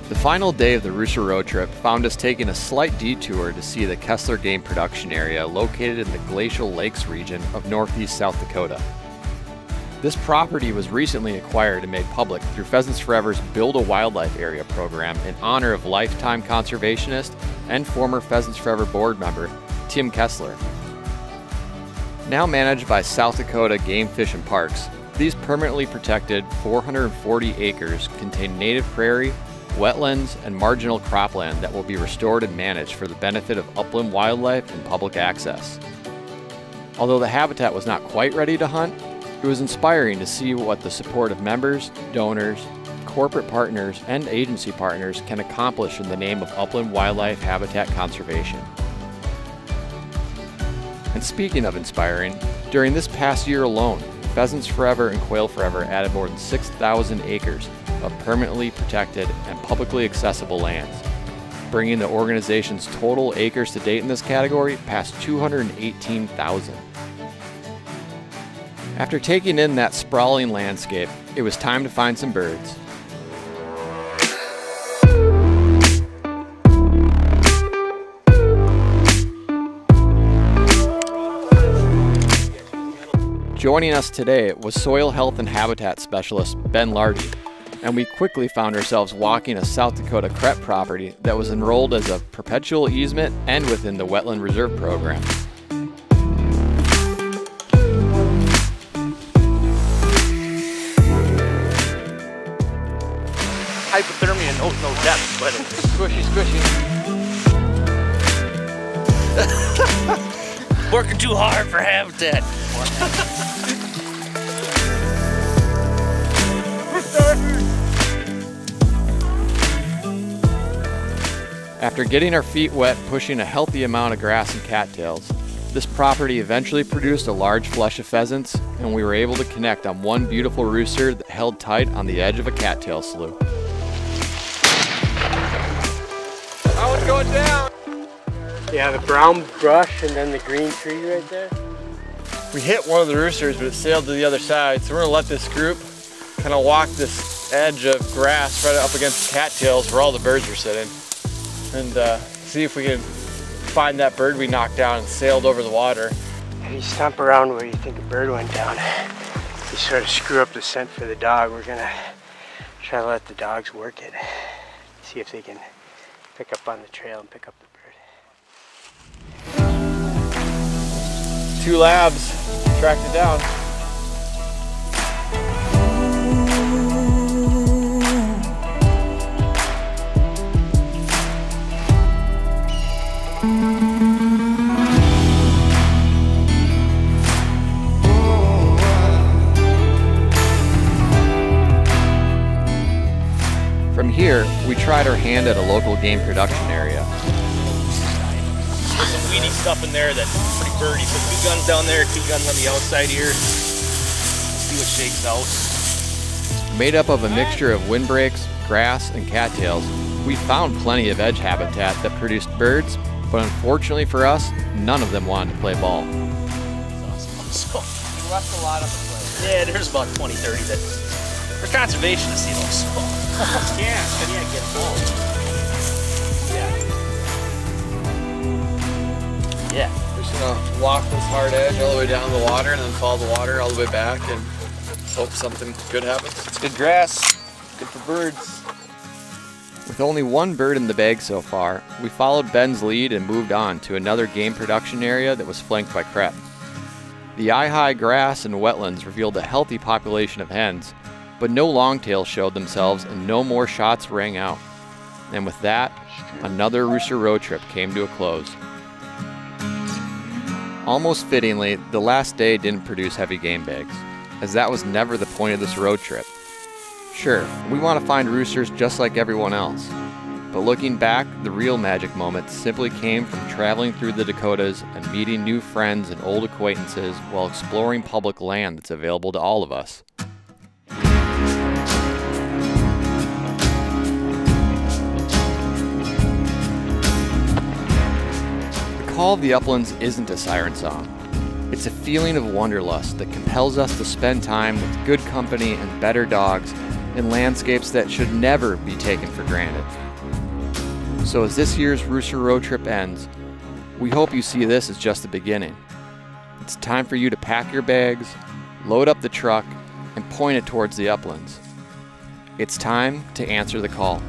The final day of the Rooster Road Trip found us taking a slight detour to see the Kessler Game Production Area located in the Glacial Lakes region of northeast South Dakota. This property was recently acquired and made public through Pheasants Forever's Build a Wildlife Area program in honor of lifetime conservationist and former Pheasants Forever board member Tim Kessler. Now managed by South Dakota Game, Fish and Parks, these permanently protected 440 acres contain native prairie, wetlands, and marginal cropland that will be restored and managed for the benefit of upland wildlife and public access. Although the habitat was not quite ready to hunt, it was inspiring to see what the support of members, donors, corporate partners, and agency partners can accomplish in the name of upland wildlife habitat conservation. And speaking of inspiring, during this past year alone, Pheasants Forever and Quail Forever added more than 6,000 acres of permanently protected and publicly accessible lands, bringing the organization's total acres to date in this category past 218,000. After taking in that sprawling landscape, it was time to find some birds. Joining us today was soil health and habitat specialist Ben Lardy, and we quickly found ourselves walking a South Dakota CREP property that was enrolled as a perpetual easement and within the Wetland Reserve Program. Hypothermia, no depth, but Squishy, squishy. working too hard for habitat. After getting our feet wet pushing a healthy amount of grass and cattails, this property eventually produced a large flush of pheasants, and we were able to connect on one beautiful rooster that held tight on the edge of a cattail slough. That one's going down! Yeah, the brown brush and then the green tree right there. We hit one of the roosters, but it sailed to the other side, so we're gonna let this group kind of walk this edge of grass right up against the cattails where all the birds were sitting, and see if we can find that bird we knocked down and sailed over the water. And you stomp around where you think a bird went down. You sort of screw up the scent for the dog. We're gonna try to let the dogs work it. See if they can pick up on the trail and pick up the bird. 2 labs tracked it down. From here, we tried our hand at a local game production area. There's some weedy stuff in there that's pretty birdy. So 2 guns down there, 2 guns on the outside here. See what shakes out. Made up of a mixture of windbreaks, grass, and cattails, we found plenty of edge habitat that produced birds, but unfortunately for us, none of them wanted to play ball. So, we left a lot of the place. Yeah, there's about 20, 30 that, for conservationists, you know, small. Yeah, get involved. Yeah. We're just gonna walk this hard edge all the way down the water and then follow the water all the way back and hope something good happens. It's good grass, good for birds. With only 1 bird in the bag so far, we followed Ben's lead and moved on to another game production area that was flanked by CREP. The eye-high grass and wetlands revealed a healthy population of hens, but no longtails showed themselves and no more shots rang out. And with that, another Rooster Road Trip came to a close. Almost fittingly, the last day didn't produce heavy game bags, as that was never the point of this road trip. Sure, we want to find roosters just like everyone else, but looking back, the real magic moment simply came from traveling through the Dakotas and meeting new friends and old acquaintances while exploring public land that's available to all of us. The call of the uplands isn't a siren song. It's a feeling of wanderlust that compels us to spend time with good company and better dogs in landscapes that should never be taken for granted. So as this year's Rooster Road Trip ends, we hope you see this as just the beginning. It's time for you to pack your bags, load up the truck, and point it towards the uplands. It's time to answer the call.